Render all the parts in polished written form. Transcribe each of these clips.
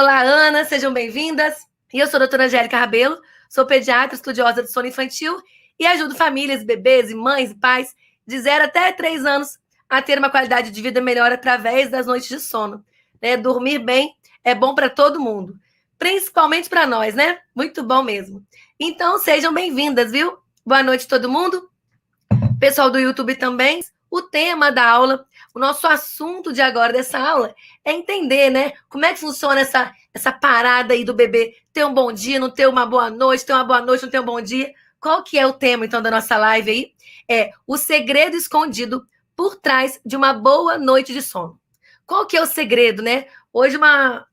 Olá, Ana, sejam bem-vindas. Eu sou a doutora Angélica Rabelo, sou pediatra, estudiosa do sono infantil e ajudo famílias, bebês, e mães e pais de 0 até 3 anos a ter uma qualidade de vida melhor através das noites de sono. Dormir bem é bom para todo mundo, principalmente para nós, né? Muito bom mesmo. Então, sejam bem-vindas, viu? Boa noite, todo mundo. Pessoal do YouTube também. O tema da aula, o nosso assunto de agora dessa aula é entender, né, como é que funciona essa parada aí do bebê ter um bom dia, não ter uma boa noite, ter uma boa noite, não ter um bom dia. Qual que é o tema, então, da nossa live aí? É o segredo escondido por trás de uma boa noite de sono. Qual que é o segredo, né? Hoje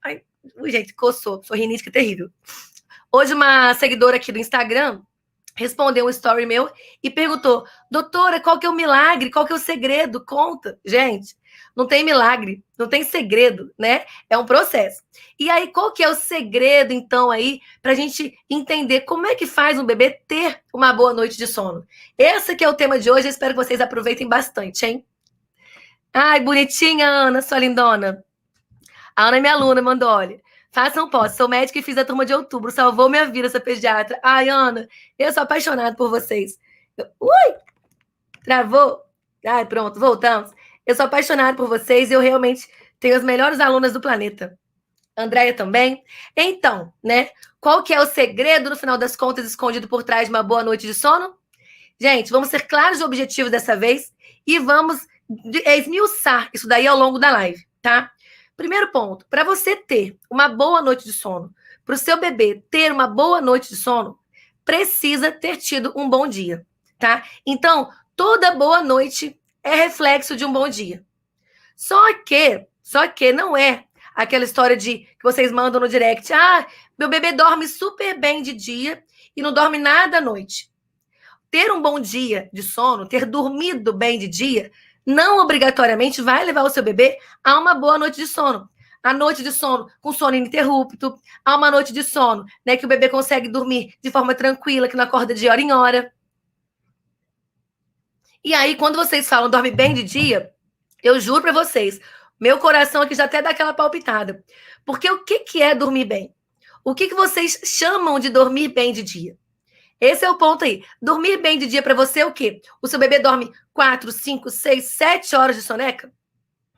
Ai, gente, coçou, sou rinite, terrível. Hoje uma seguidora aqui do Instagram respondeu um story meu e perguntou: doutora, qual que é o milagre? Qual que é o segredo? Conta. Gente, não tem milagre, não tem segredo, né? É um processo. E aí, qual que é o segredo, então, aí, para a gente entender como é que faz um bebê ter uma boa noite de sono? Esse que é o tema de hoje, eu espero que vocês aproveitem bastante, hein? Ai, bonitinha, Ana, sua lindona. A Ana é minha aluna, mandou, olha, façam pós, sou médica e fiz a turma de outubro, salvou minha vida essa pediatra. Ai, Ana, eu sou apaixonada por vocês. Ui, travou? Ai, pronto, voltamos. Eu sou apaixonada por vocês e eu realmente tenho as melhores alunas do planeta. Andréia também. Então, né, qual que é o segredo, no final das contas, escondido por trás de uma boa noite de sono? Gente, vamos ser claros e objetivos dessa vez e vamos esmiuçar isso daí ao longo da live, tá? Primeiro ponto, para você ter uma boa noite de sono, para o seu bebê ter uma boa noite de sono, precisa ter tido um bom dia, tá? Então, toda boa noite é reflexo de um bom dia. Só que não é aquela história de que vocês mandam no direct, meu bebê dorme super bem de dia e não dorme nada à noite. Ter um bom dia de sono, ter dormido bem de dia, não obrigatoriamente vai levar o seu bebê a uma boa noite de sono. A noite de sono com sono ininterrupto, a uma noite de sono, né, que o bebê consegue dormir de forma tranquila, que não acorda de hora em hora. E aí, quando vocês falam dorme bem de dia, eu juro para vocês, meu coração aqui já até dá aquela palpitada. Porque o que é dormir bem? O que vocês chamam de dormir bem de dia? Esse é o ponto aí. Dormir bem de dia para você é o quê? O seu bebê dorme 4, 5, 6, 7 horas de soneca?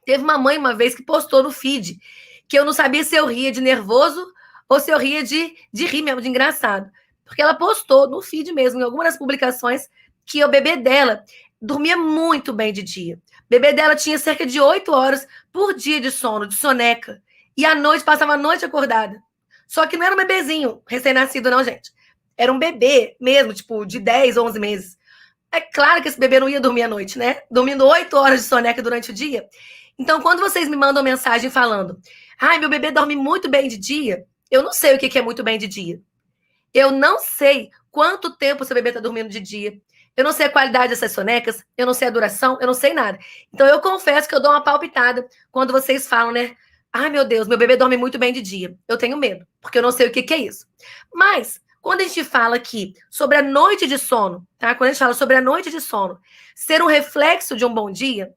Teve uma mãe uma vez que postou no feed que eu não sabia se eu ria de nervoso ou se eu ria de rir mesmo, de engraçado. Porque ela postou no feed mesmo, em algumas das publicações, que o bebê dela dormia muito bem de dia. O bebê dela tinha cerca de 8 horas por dia de sono, de soneca. E à noite, passava a noite acordada. Só que não era um bebezinho recém-nascido, não, gente. Era um bebê mesmo, tipo, de 10, 11 meses. É claro que esse bebê não ia dormir à noite, né? Dormindo 8 horas de soneca durante o dia. Então, quando vocês me mandam mensagem falando, meu bebê dorme muito bem de dia, eu não sei o que é muito bem de dia. Eu não sei quanto tempo seu bebê está dormindo de dia. Eu não sei a qualidade dessas sonecas, eu não sei a duração, eu não sei nada. Então, eu confesso que eu dou uma palpitada quando vocês falam, né? Meu Deus, meu bebê dorme muito bem de dia. Eu tenho medo, porque eu não sei o que é isso. Mas, quando a gente fala aqui sobre a noite de sono, tá? Quando a gente fala sobre a noite de sono ser um reflexo de um bom dia,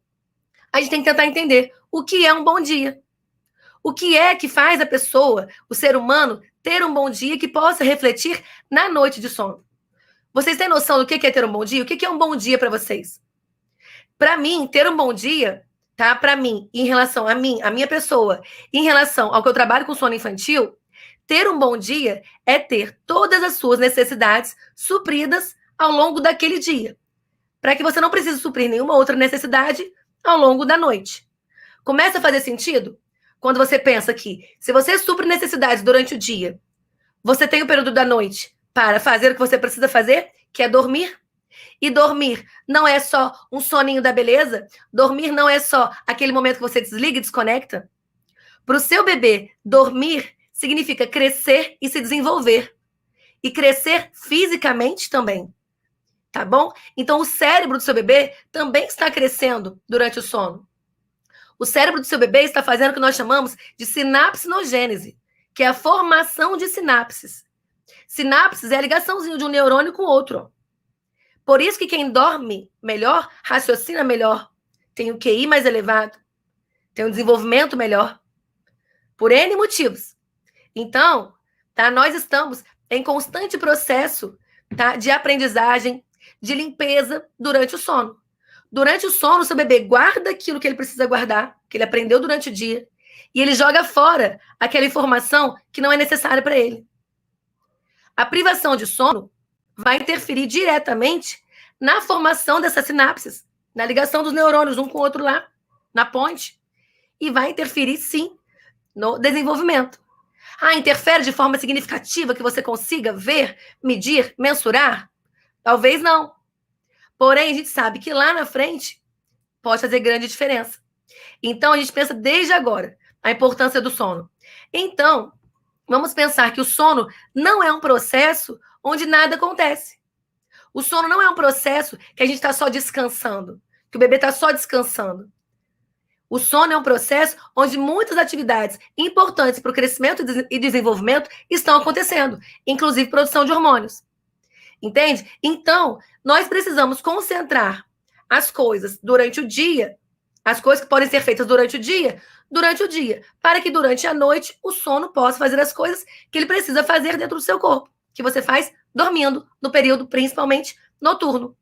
a gente tem que tentar entender o que é um bom dia. O que é que faz a pessoa, o ser humano, ter um bom dia que possa refletir na noite de sono? Vocês têm noção do que é ter um bom dia? O que é um bom dia para vocês? Para mim, ter um bom dia, tá? Para mim, em relação a mim, a minha pessoa, em relação ao que eu trabalho com sono infantil, ter um bom dia é ter todas as suas necessidades supridas ao longo daquele dia, para que você não precise suprir nenhuma outra necessidade ao longo da noite. Começa a fazer sentido? Quando você pensa que, se você supre necessidades durante o dia, você tem o período da noite para fazer o que você precisa fazer, que é dormir. E dormir não é só um soninho da beleza, dormir não é só aquele momento que você desliga e desconecta. Para o seu bebê, dormir significa crescer e se desenvolver. E crescer fisicamente também. Tá bom? Então, o cérebro do seu bebê também está crescendo durante o sono. O cérebro do seu bebê está fazendo o que nós chamamos de sinapsinogênese, que é a formação de sinapses. Sinapses é a ligaçãozinha de um neurônio com o outro. Por isso que quem dorme melhor, raciocina melhor, tem o QI mais elevado, tem um desenvolvimento melhor. Por N motivos. Então, tá, nós estamos em constante processo, tá, de aprendizagem, de limpeza durante o sono. Durante o sono, seu bebê guarda aquilo que ele precisa guardar, que ele aprendeu durante o dia, e ele joga fora aquela informação que não é necessária para ele. A privação de sono vai interferir diretamente na formação dessas sinapses, na ligação dos neurônios um com o outro lá, na ponte, e vai interferir, sim, no desenvolvimento. Ah, interfere de forma significativa que você consiga ver, medir, mensurar? Talvez não. Porém, a gente sabe que lá na frente pode fazer grande diferença. Então, a gente pensa desde agora a importância do sono. Então, vamos pensar que o sono não é um processo onde nada acontece. O sono não é um processo que a gente está só descansando, que o bebê está só descansando. O sono é um processo onde muitas atividades importantes para o crescimento e desenvolvimento estão acontecendo, inclusive produção de hormônios. Entende? Então, nós precisamos concentrar as coisas durante o dia, as coisas que podem ser feitas durante o dia, para que durante a noite o sono possa fazer as coisas que ele precisa fazer dentro do seu corpo, que você faz dormindo, no período principalmente noturno.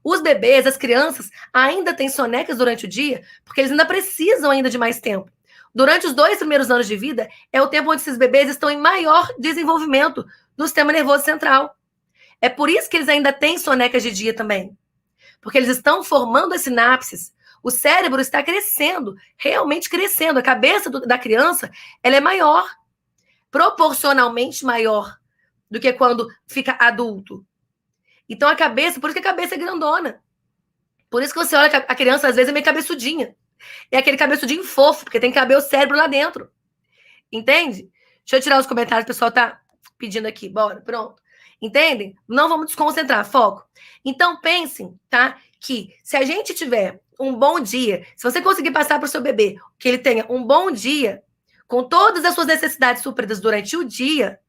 Os bebês, as crianças, ainda têm sonecas durante o dia, porque eles ainda precisam ainda de mais tempo. Durante os 2 primeiros anos de vida, é o tempo onde esses bebês estão em maior desenvolvimento do sistema nervoso central. É por isso que eles ainda têm sonecas de dia também. Porque eles estão formando as sinapses. O cérebro está crescendo, realmente crescendo. A cabeça da criança, ela é maior, proporcionalmente maior do que quando fica adulto. Então a cabeça, por isso que a cabeça é grandona. Por isso que você olha que a criança às vezes é meio cabeçudinha. É aquele cabeçudinho fofo, porque tem que caber o cérebro lá dentro. Entende? Deixa eu tirar os comentários, o pessoal tá pedindo aqui. Bora, pronto. Entendem? Não vamos desconcentrar, foco. Então pensem, tá? Que se a gente tiver um bom dia, se você conseguir passar para o seu bebê que ele tenha um bom dia, com todas as suas necessidades supridas durante o dia,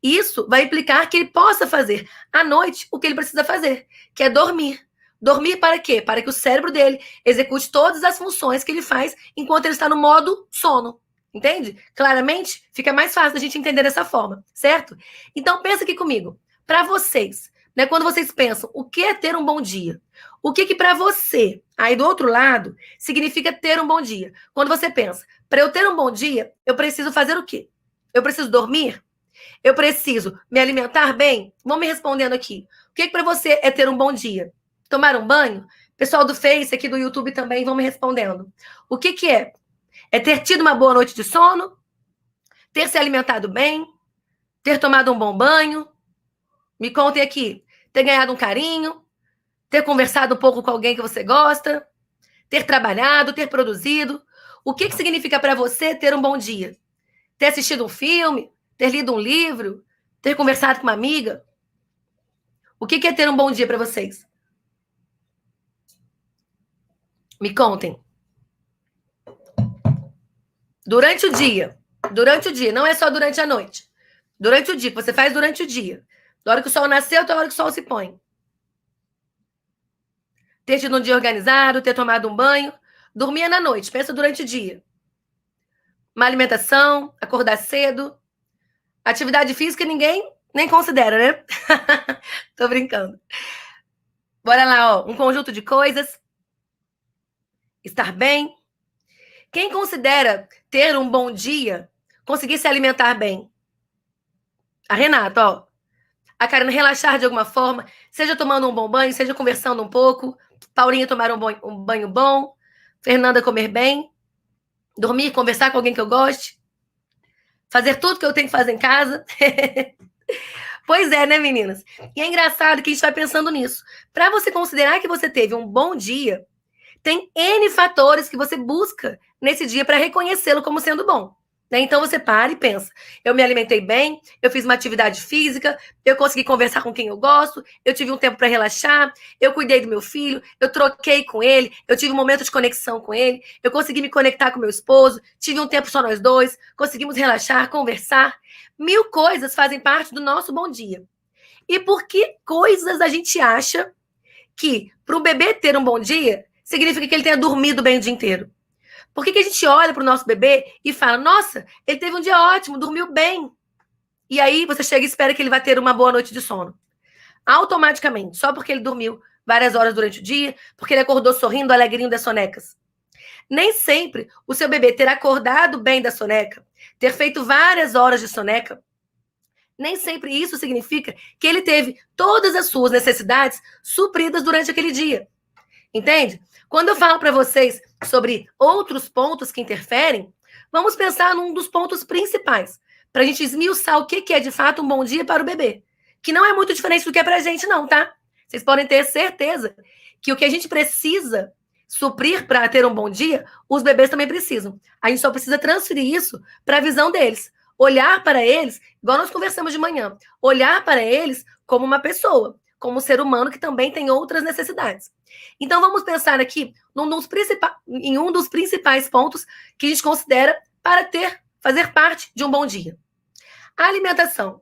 isso vai implicar que ele possa fazer à noite o que ele precisa fazer, que é dormir. Dormir para quê? Para que o cérebro dele execute todas as funções que ele faz enquanto ele está no modo sono. Entende? Claramente, fica mais fácil da gente entender dessa forma, certo? Então, pensa aqui comigo. Para vocês, né, quando vocês pensam o que é ter um bom dia, o que para você, aí do outro lado, significa ter um bom dia? Quando você pensa, para eu ter um bom dia, eu preciso fazer o quê? Eu preciso dormir? Eu preciso me alimentar bem? Vão me respondendo aqui. O que para você é ter um bom dia? Tomar um banho? Pessoal do Face, aqui do YouTube também, vão me respondendo. O que é? É ter tido uma boa noite de sono? Ter se alimentado bem? Ter tomado um bom banho? Me contem aqui. Ter ganhado um carinho? Ter conversado um pouco com alguém que você gosta? Ter trabalhado? Ter produzido? O que significa para você ter um bom dia? Ter assistido um filme? Ter lido um livro? Ter conversado com uma amiga? O que é ter um bom dia para vocês? Me contem. Durante o dia, não é só durante a noite. Durante o dia, que você faz durante o dia. Da hora que o sol nasceu até a hora que o sol se põe. Ter tido um dia organizado, ter tomado um banho. Dormir na noite, pensa durante o dia. Uma alimentação, acordar cedo. Atividade física ninguém nem considera, né? Tô brincando. Bora lá, ó. Um conjunto de coisas. Estar bem. Quem considera ter um bom dia, conseguir se alimentar bem? A Renata, ó. A Karina relaxar de alguma forma, seja tomando um bom banho, seja conversando um pouco. Paulinha tomar um banho bom. Fernanda comer bem. Dormir, conversar com alguém que eu goste. Fazer tudo que eu tenho que fazer em casa. Pois é, né, meninas? E é engraçado que a gente vai pensando nisso. Para você considerar que você teve um bom dia, tem N fatores que você busca nesse dia para reconhecê-lo como sendo bom. Né? Então você para e pensa, eu me alimentei bem, eu fiz uma atividade física, eu consegui conversar com quem eu gosto, eu tive um tempo para relaxar, eu cuidei do meu filho, eu troquei com ele, eu tive um momento de conexão com ele, eu consegui me conectar com meu esposo, tive um tempo só nós dois, conseguimos relaxar, conversar. 1000 coisas fazem parte do nosso bom dia. E por que coisas a gente acha que para o bebê ter um bom dia significa que ele tenha dormido bem o dia inteiro? Por que a gente olha para o nosso bebê e fala, nossa, ele teve um dia ótimo, dormiu bem. E aí você chega e espera que ele vai ter uma boa noite de sono. Automaticamente, só porque ele dormiu várias horas durante o dia, porque ele acordou sorrindo, alegrinho das sonecas. Nem sempre o seu bebê ter acordado bem da soneca, ter feito várias horas de soneca, nem sempre isso significa que ele teve todas as suas necessidades supridas durante aquele dia. Entende? Quando eu falo para vocês sobre outros pontos que interferem, vamos pensar num dos pontos principais, para a gente esmiuçar o que é de fato um bom dia para o bebê. Que não é muito diferente do que é para a gente, não, tá? Vocês podem ter certeza que o que a gente precisa suprir para ter um bom dia, os bebês também precisam. A gente só precisa transferir isso para a visão deles. Olhar para eles, igual nós conversamos de manhã, olhar para eles como uma pessoa, como um ser humano que também tem outras necessidades. Então, vamos pensar aqui em um dos principais pontos que a gente considera para fazer parte de um bom dia. A alimentação.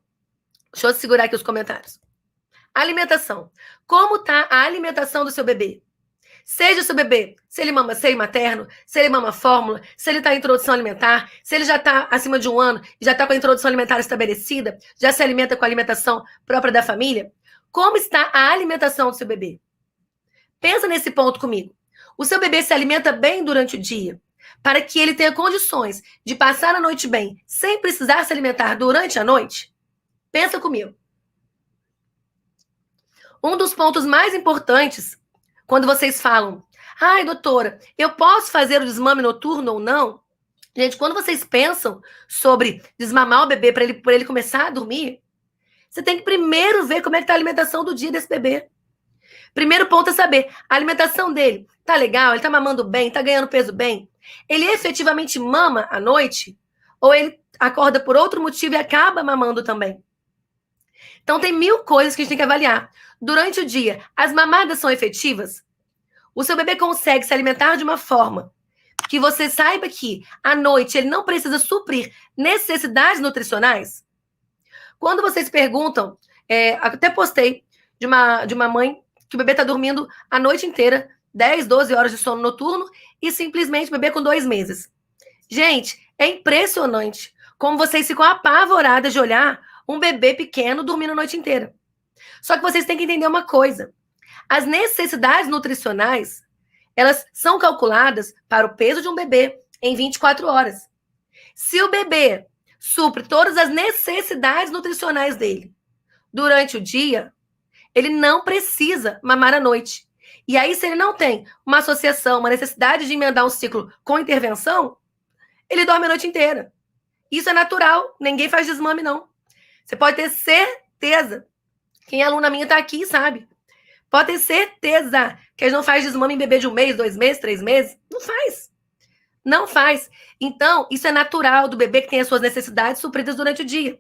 Deixa eu segurar aqui os comentários. Alimentação. Como está a alimentação do seu bebê? Seja o seu bebê, se ele mama seio materno, se ele mama fórmula, se ele está em introdução alimentar, se ele já está acima de 1 ano e já está com a introdução alimentar estabelecida, já se alimenta com a alimentação própria da família, como está a alimentação do seu bebê? Pensa nesse ponto comigo. O seu bebê se alimenta bem durante o dia, para que ele tenha condições de passar a noite bem, sem precisar se alimentar durante a noite? Pensa comigo. Um dos pontos mais importantes, quando vocês falam, ai, doutora, eu posso fazer o desmame noturno ou não? Gente, quando vocês pensam sobre desmamar o bebê para ele começar a dormir, você tem que primeiro ver como é que está a alimentação do dia desse bebê. Primeiro ponto é saber, a alimentação dele tá legal, ele tá mamando bem, tá ganhando peso bem? Ele efetivamente mama à noite? Ou ele acorda por outro motivo e acaba mamando também? Então tem 1000 coisas que a gente tem que avaliar. Durante o dia, as mamadas são efetivas? O seu bebê consegue se alimentar de uma forma que você saiba que à noite ele não precisa suprir necessidades nutricionais? Quando vocês perguntam, até postei de uma mãe que o bebê está dormindo a noite inteira, 10, 12 horas de sono noturno, e simplesmente o bebê com 2 meses. Gente, é impressionante como vocês ficam apavoradas de olhar um bebê pequeno dormindo a noite inteira. Só que vocês têm que entender uma coisa. As necessidades nutricionais, elas são calculadas para o peso de um bebê em 24 horas. Se o bebê supre todas as necessidades nutricionais dele durante o dia, ele não precisa mamar à noite. E aí, se ele não tem uma associação, uma necessidade de emendar um ciclo com intervenção, ele dorme a noite inteira. Isso é natural, ninguém faz desmame, não. Você pode ter certeza, quem é aluna minha está aqui, sabe? Pode ter certeza que a gente não faz desmame em bebê de 1 mês, 2 meses, 3 meses. Não faz. Não faz. Então, isso é natural do bebê que tem as suas necessidades supridas durante o dia.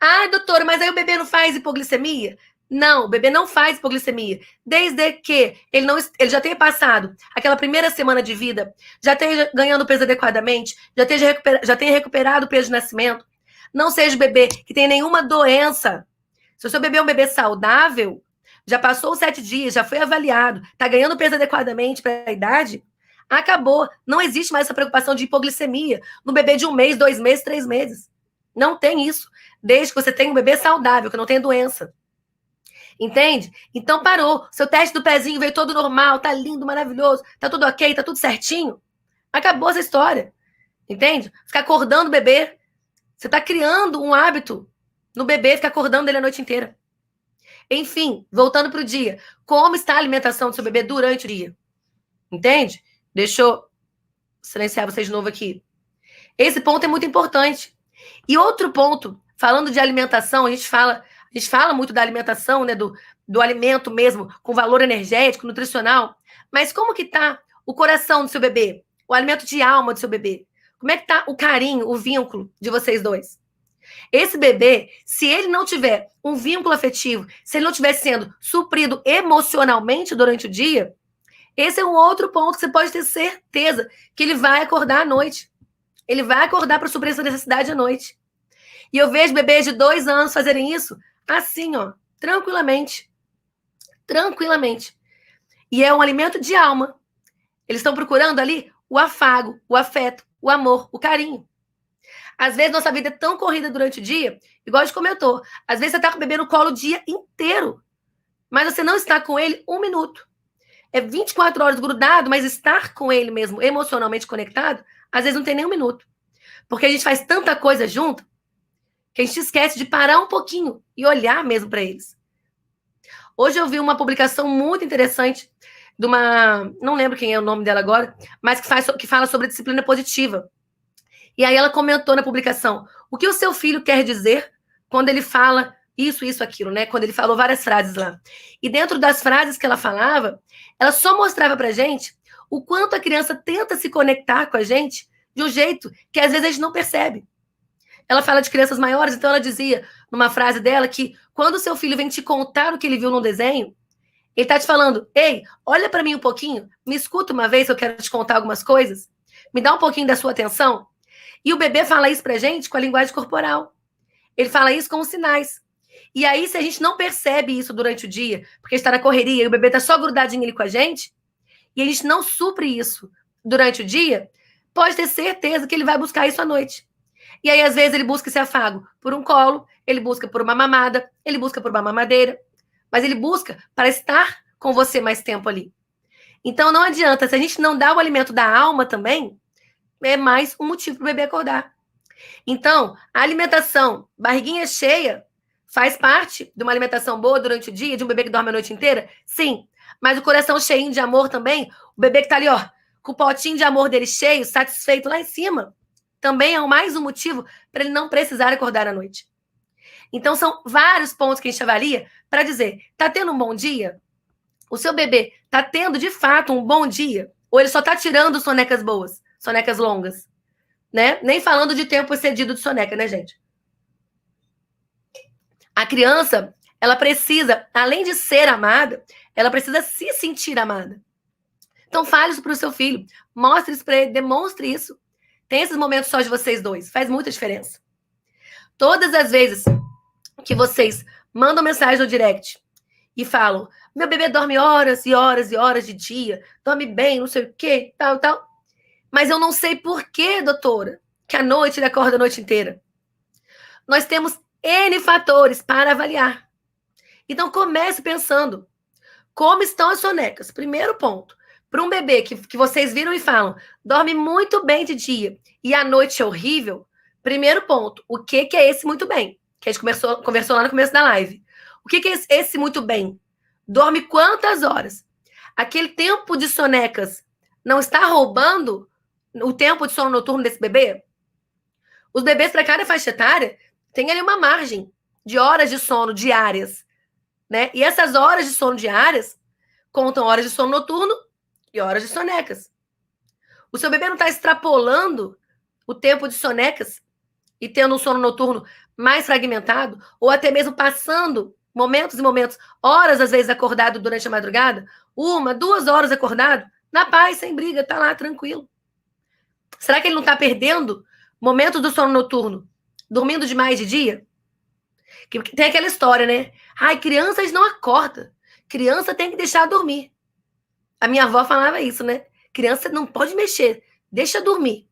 Ah, doutora, mas aí o bebê não faz hipoglicemia? Não, o bebê não faz hipoglicemia. Desde que ele já tenha passado aquela primeira semana de vida, já esteja ganhando peso adequadamente, já tenha recuperado o peso de nascimento, não seja bebê que tem nenhuma doença. Se o seu bebê é um bebê saudável, já passou os 7 dias, já foi avaliado, está ganhando peso adequadamente para a idade, acabou. Não existe mais essa preocupação de hipoglicemia no bebê de 1 mês, 2 meses, 3 meses. Não tem isso. Desde que você tenha um bebê saudável, que não tenha doença. Entende? Então parou. Seu teste do pezinho veio todo normal, tá lindo, maravilhoso, tá tudo ok, tá tudo certinho. Acabou essa história. Entende? Ficar acordando o bebê. Você tá criando um hábito no bebê, ficar acordando ele a noite inteira. Enfim, voltando pro dia. Como está a alimentação do seu bebê durante o dia? Entende? Deixa eu silenciar vocês de novo aqui. Esse ponto é muito importante. E outro ponto, falando de alimentação, a gente fala muito da alimentação, né, do alimento mesmo, com valor energético, nutricional, mas como que tá o coração do seu bebê? O alimento de alma do seu bebê? Como é que tá o carinho, o vínculo de vocês dois? Esse bebê, se ele não tiver um vínculo afetivo, se ele não estiver sendo suprido emocionalmente durante o dia, esse é um outro ponto que você pode ter certeza que ele vai acordar à noite. Ele vai acordar para suprir essa necessidade à noite. E eu vejo bebês de 2 anos fazerem isso assim, ó, tranquilamente. Tranquilamente. E é um alimento de alma. Eles estão procurando ali o afago, o afeto, o amor, o carinho. Às vezes, nossa vida é tão corrida durante o dia, igual a gente comentou, às vezes você está com o bebê no colo o dia inteiro, mas você não está com ele um minuto. É 24 horas grudado, mas estar com ele mesmo, emocionalmente conectado, às vezes não tem nem um minuto. Porque a gente faz tanta coisa junto, que a gente esquece de parar um pouquinho e olhar mesmo para eles. Hoje eu vi uma publicação muito interessante de uma, não lembro quem é o nome dela agora, mas que fala sobre disciplina positiva. E aí ela comentou na publicação, o que o seu filho quer dizer quando ele fala isso, isso, aquilo, né? Quando ele falou várias frases lá. E dentro das frases que ela falava, ela só mostrava pra gente o quanto a criança tenta se conectar com a gente de um jeito que às vezes a gente não percebe. Ela fala de crianças maiores, então ela dizia numa frase dela que quando o seu filho vem te contar o que ele viu num desenho, ele tá te falando, ei, olha para mim um pouquinho, me escuta uma vez, eu quero te contar algumas coisas, me dá um pouquinho da sua atenção. E o bebê fala isso pra gente com a linguagem corporal. Ele fala isso com os sinais. E aí, se a gente não percebe isso durante o dia, porque está na correria e o bebê tá só grudadinho ali com a gente, e a gente não supre isso durante o dia, pode ter certeza que ele vai buscar isso à noite. E aí, às vezes, ele busca esse afago por um colo, ele busca por uma mamada, ele busca por uma mamadeira, mas ele busca para estar com você mais tempo ali. Então, não adianta, se a gente não dá o alimento da alma também, é mais um motivo para o bebê acordar. Então, a alimentação, barriguinha cheia, faz parte de uma alimentação boa durante o dia, de um bebê que dorme a noite inteira? Sim. Mas o coração cheinho de amor também, o bebê que tá ali, ó, com o potinho de amor dele cheio, satisfeito lá em cima, também é mais um motivo para ele não precisar acordar à noite. Então, são vários pontos que a gente avalia para dizer, tá tendo um bom dia? O seu bebê tá tendo, de fato, um bom dia? Ou ele só tá tirando sonecas boas? Sonecas longas, né? Nem falando de tempo excedido de soneca, né, gente? A criança, ela precisa, além de ser amada, ela precisa se sentir amada. Então, fale isso para o seu filho, mostre isso para ele, demonstre isso. Tem esses momentos só de vocês dois, faz muita diferença. Todas as vezes que vocês mandam mensagem no direct e falam, meu bebê dorme horas e horas e horas de dia, dorme bem, não sei o quê, tal, tal. Mas eu não sei por que, doutora, que à noite ele acorda a noite inteira. Nós temos N fatores para avaliar. Então, comece pensando, como estão as sonecas? Primeiro ponto, para um bebê que vocês viram e falam, dorme muito bem de dia e à noite é horrível, primeiro ponto, o que é esse muito bem? Que a gente conversou lá no começo da live. O que é esse muito bem? Dorme quantas horas? Aquele tempo de sonecas não está roubando o tempo de sono noturno desse bebê? Os bebês para cada faixa etária tem ali uma margem de horas de sono diárias, né? E essas horas de sono diárias contam horas de sono noturno e horas de sonecas. O seu bebê não está extrapolando o tempo de sonecas e tendo um sono noturno mais fragmentado, ou até mesmo passando momentos e momentos, horas às vezes acordado durante a madrugada, 1, 2 horas acordado, na paz, sem briga, tá lá tranquilo. Será que ele não está perdendo momentos do sono noturno, dormindo demais de dia? Que tem aquela história, né? Ai, crianças não acordam. Criança tem que deixar dormir. A minha avó falava isso, né? Criança não pode mexer, deixa dormir.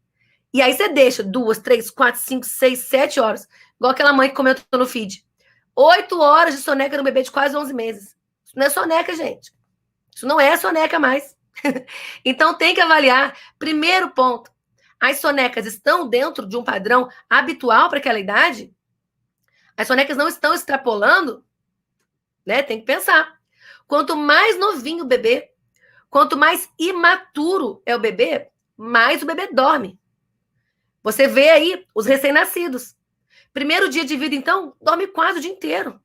E aí você deixa 2, 3, 4, 5, 6, 7 horas. Igual aquela mãe que comentou no feed. 8 horas de soneca no bebê de quase 11 meses. Isso não é soneca, gente. Isso não é soneca mais. Então tem que avaliar. Primeiro ponto, as sonecas estão dentro de um padrão habitual para aquela idade? As sonecas não estão extrapolando? Né? Tem que pensar. Quanto mais novinho o bebê, quanto mais imaturo é o bebê, mais o bebê dorme. Você vê aí os recém-nascidos. Primeiro dia de vida, então, dorme quase o dia inteiro.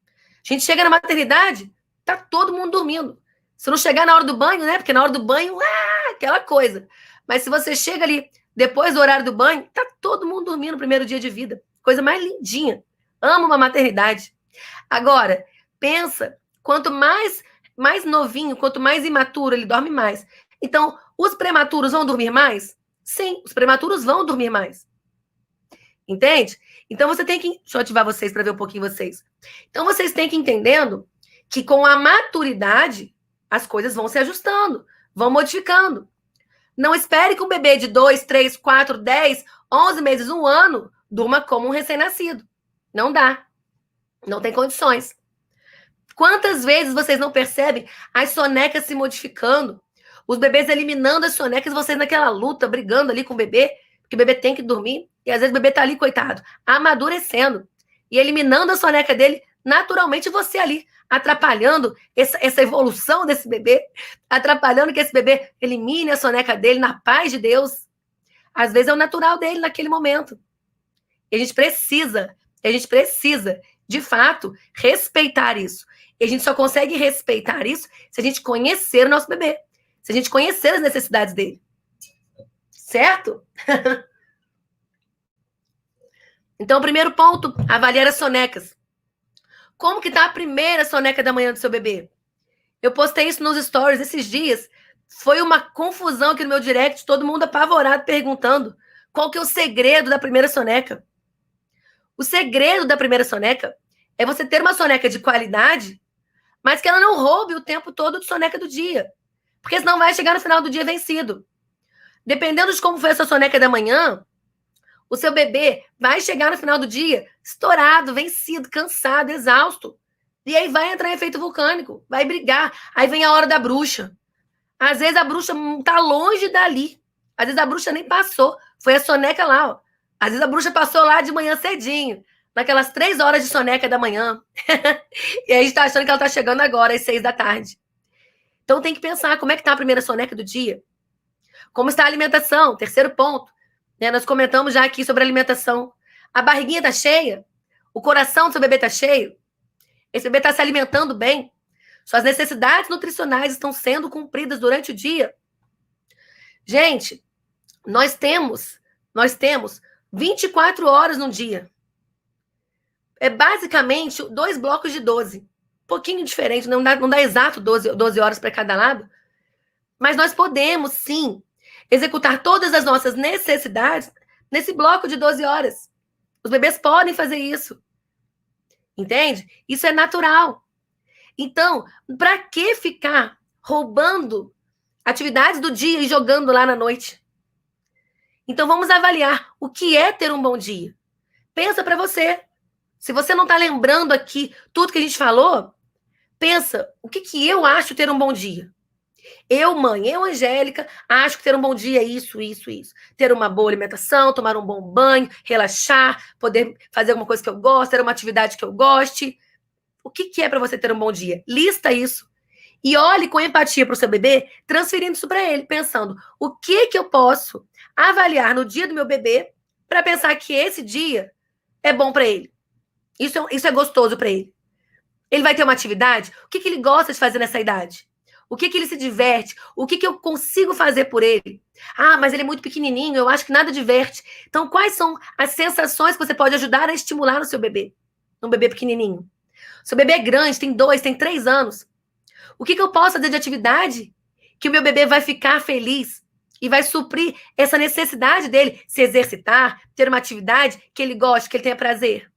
A gente chega na maternidade, tá todo mundo dormindo. Se não chegar na hora do banho, né? Porque na hora do banho, aquela coisa. Mas se você chega ali depois do horário do banho, tá todo mundo dormindo no primeiro dia de vida. Coisa mais lindinha. Amo uma maternidade. Agora, pensa, quanto mais novinho, quanto mais imaturo, ele dorme mais. Então, os prematuros vão dormir mais? Sim, os prematuros vão dormir mais. Entende? Então, você tem que... Deixa eu ativar vocês para ver um pouquinho vocês. Então, vocês têm que ir entendendo que com a maturidade, as coisas vão se ajustando, vão modificando. Não espere que um bebê de 2, 3, 4, 10, 11 meses, 1 ano, durma como um recém-nascido. Não dá. Não tem condições. Quantas vezes vocês não percebem as sonecas se modificando? Os bebês eliminando as sonecas, vocês naquela luta, brigando ali com o bebê, porque o bebê tem que dormir, e às vezes o bebê tá ali, coitado, amadurecendo, e eliminando a soneca dele, naturalmente você ali, atrapalhando essa evolução desse bebê, atrapalhando que esse bebê elimine a soneca dele na paz de Deus. Às vezes é o natural dele naquele momento. E a gente precisa, de fato, respeitar isso. E a gente só consegue respeitar isso se a gente conhecer o nosso bebê, se a gente conhecer as necessidades dele. Certo? Então, o primeiro ponto, avaliar as sonecas. Como que tá a primeira soneca da manhã do seu bebê? Eu postei isso nos stories esses dias. Foi uma confusão aqui no meu direct, todo mundo apavorado perguntando qual que é o segredo da primeira soneca. O segredo da primeira soneca é você ter uma soneca de qualidade, mas que ela não roube o tempo todo de soneca do dia. Porque senão vai chegar no final do dia vencido. Dependendo de como foi a sua soneca da manhã, o seu bebê vai chegar no final do dia estourado, vencido, cansado, exausto. E aí vai entrar em efeito vulcânico, vai brigar. Aí vem a hora da bruxa. Às vezes a bruxa tá longe dali. Às vezes a bruxa nem passou. Foi a soneca lá, ó. Às vezes a bruxa passou lá de manhã cedinho, naquelas 3 horas de soneca da manhã. E aí a gente tá achando que ela tá chegando agora, às 6 da tarde. Então tem que pensar como é que tá a primeira soneca do dia. Como está a alimentação? Terceiro ponto. Né? Nós comentamos já aqui sobre a alimentação. A barriguinha tá cheia? O coração do seu bebê tá cheio? Esse bebê está se alimentando bem? Suas necessidades nutricionais estão sendo cumpridas durante o dia? Gente, nós temos 24 horas no dia. É basicamente 2 blocos de 12. Um pouquinho diferente, não dá exato 12 horas para cada lado. Mas nós podemos, sim, executar todas as nossas necessidades nesse bloco de 12 horas. Os bebês podem fazer isso. Entende? Isso é natural. Então, para que ficar roubando atividades do dia e jogando lá na noite? Então, vamos avaliar o que é ter um bom dia. Pensa para você. Se você não está lembrando aqui tudo que a gente falou, pensa, o que eu acho ter um bom dia? Eu, mãe, eu, Angélica, acho que ter um bom dia é isso, isso, isso. Ter uma boa alimentação, tomar um bom banho, relaxar, poder fazer alguma coisa que eu gosto, ter uma atividade que eu goste. O que é para você ter um bom dia? Lista isso. E olhe com empatia para o seu bebê, transferindo isso para ele, pensando o que eu posso avaliar no dia do meu bebê para pensar que esse dia é bom para ele. Isso é gostoso para ele. Ele vai ter uma atividade? O que ele gosta de fazer nessa idade? O que ele se diverte? O que eu consigo fazer por ele? Ah, mas ele é muito pequenininho, eu acho que nada diverte. Então, quais são as sensações que você pode ajudar a estimular no seu bebê? Um bebê pequenininho. Seu bebê é grande, tem 2, tem 3 anos. O que eu posso fazer de atividade que o meu bebê vai ficar feliz e vai suprir essa necessidade dele se exercitar, ter uma atividade que ele goste, que ele tenha prazer?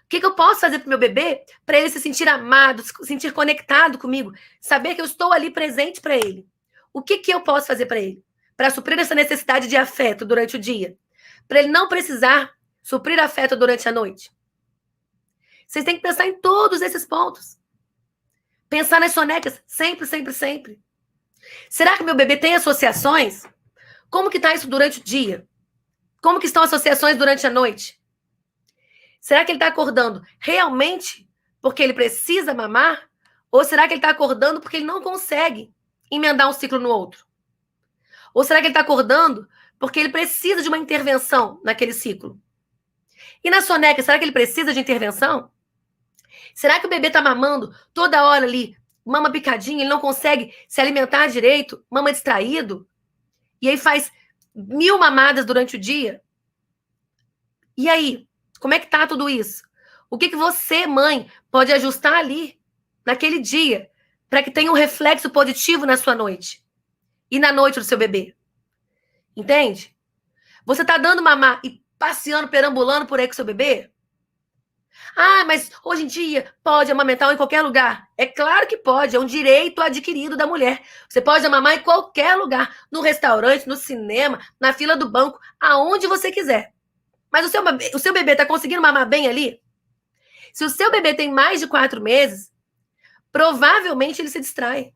O que eu posso fazer para o meu bebê para ele se sentir amado, se sentir conectado comigo, saber que eu estou ali presente para ele? O que eu posso fazer para ele? Para suprir essa necessidade de afeto durante o dia? Para ele não precisar suprir afeto durante a noite? Vocês têm que pensar em todos esses pontos. Pensar nas sonecas sempre, sempre, sempre. Será que meu bebê tem associações? Como que está isso durante o dia? Como que estão as associações durante a noite? Será que ele está acordando realmente porque ele precisa mamar? Ou será que ele está acordando porque ele não consegue emendar um ciclo no outro? Ou será que ele está acordando porque ele precisa de uma intervenção naquele ciclo? E na soneca, será que ele precisa de intervenção? Será que o bebê está mamando toda hora ali, mama picadinha, ele não consegue se alimentar direito, mama distraído? E aí faz 1000 mamadas durante o dia? E aí? Como é que tá tudo isso? O que você, mãe, pode ajustar ali, naquele dia, para que tenha um reflexo positivo na sua noite? E na noite do seu bebê? Entende? Você tá dando mamar e passeando, perambulando por aí com seu bebê? Ah, mas hoje em dia pode amamentar em qualquer lugar. É claro que pode, é um direito adquirido da mulher. Você pode amamentar em qualquer lugar, no restaurante, no cinema, na fila do banco, aonde você quiser. Mas o seu bebê está conseguindo mamar bem ali? Se o seu bebê tem mais de 4 meses, provavelmente ele se distrai.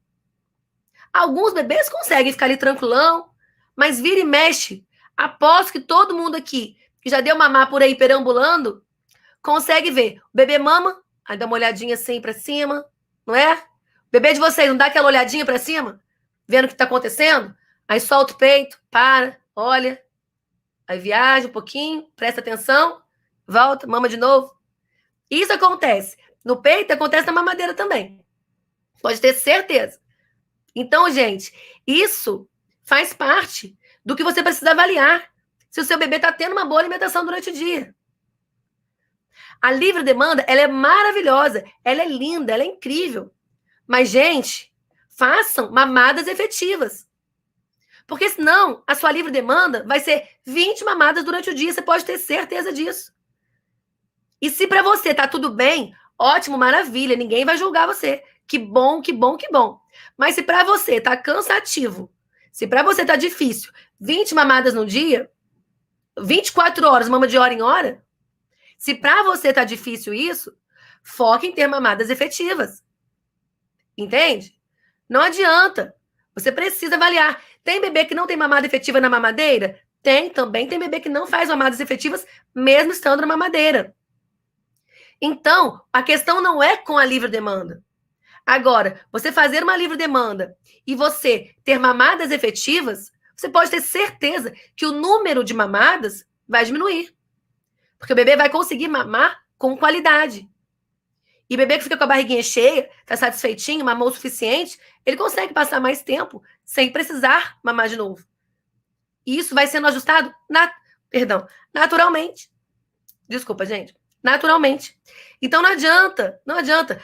Alguns bebês conseguem ficar ali tranquilão, mas vira e mexe. Aposto que todo mundo aqui que já deu mamar por aí perambulando consegue ver. O bebê mama, aí dá uma olhadinha assim pra cima, não é? O bebê de vocês não dá aquela olhadinha pra cima, vendo o que tá acontecendo? Aí solta o peito, para, olha, aí viaja um pouquinho, presta atenção, volta, mama de novo. Isso acontece. No peito acontece na mamadeira também. Pode ter certeza. Então, gente, isso faz parte do que você precisa avaliar. Se o seu bebê está tendo uma boa alimentação durante o dia. A livre demanda, ela é maravilhosa, ela é linda, ela é incrível. Mas, gente, façam mamadas efetivas. Porque senão, a sua livre demanda vai ser 20 mamadas durante o dia, você pode ter certeza disso. E se para você tá tudo bem, ótimo, maravilha, ninguém vai julgar você. Que bom, que bom, que bom. Mas se para você tá cansativo, se para você tá difícil, 20 mamadas no dia, 24 horas, mama de hora em hora, se para você tá difícil isso, foque em ter mamadas efetivas. Entende? Não adianta. Você precisa avaliar. Tem bebê que não tem mamada efetiva na mamadeira? Tem, também tem bebê que não faz mamadas efetivas, mesmo estando na mamadeira. Então, a questão não é com a livre demanda. Agora, você fazer uma livre demanda e você ter mamadas efetivas, você pode ter certeza que o número de mamadas vai diminuir. Porque o bebê vai conseguir mamar com qualidade. E bebê que fica com a barriguinha cheia, tá satisfeitinho, mamou o suficiente, ele consegue passar mais tempo sem precisar mamar de novo. E isso vai sendo ajustado, naturalmente. Desculpa, gente. Naturalmente. Então não adianta, não adianta.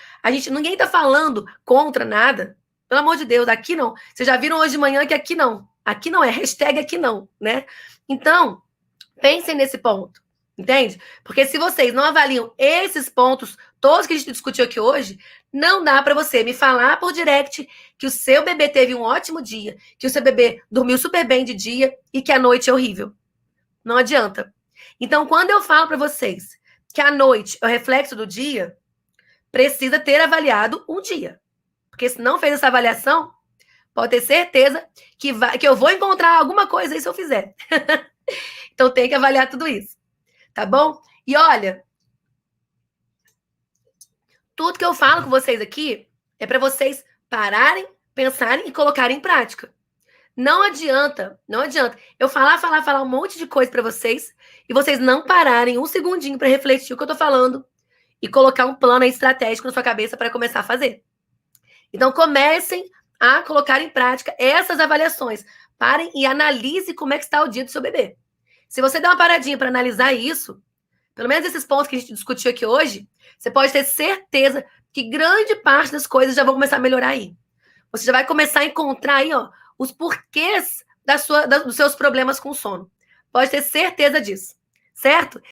Ninguém tá falando contra nada. Pelo amor de Deus, aqui não. Vocês já viram hoje de manhã que aqui não. Aqui não é, hashtag aqui não, né? Então, pensem nesse ponto, entende? Porque se vocês não avaliam esses pontos, todos que a gente discutiu aqui hoje, não dá para você me falar por direct que o seu bebê teve um ótimo dia, que o seu bebê dormiu super bem de dia e que a noite é horrível. Não adianta. Então, quando eu falo para vocês que a noite é o reflexo do dia, precisa ter avaliado um dia. Porque se não fez essa avaliação, pode ter certeza que eu vou encontrar alguma coisa aí se eu fizer. Então tem que avaliar tudo isso. Tá bom? E olha, tudo que eu falo com vocês aqui é para vocês pararem, pensarem e colocarem em prática. Não adianta, não adianta eu falar um monte de coisa para vocês e vocês não pararem um segundinho para refletir o que eu tô falando e colocar um plano estratégico na sua cabeça para começar a fazer. Então comecem a colocar em prática essas avaliações. Parem e analise como é que está o dia do seu bebê. Se você der uma paradinha para analisar isso, pelo menos esses pontos que a gente discutiu aqui hoje, você pode ter certeza que grande parte das coisas já vão começar a melhorar aí. Você já vai começar a encontrar aí, ó, os porquês dos seus problemas com sono. Pode ter certeza disso, certo?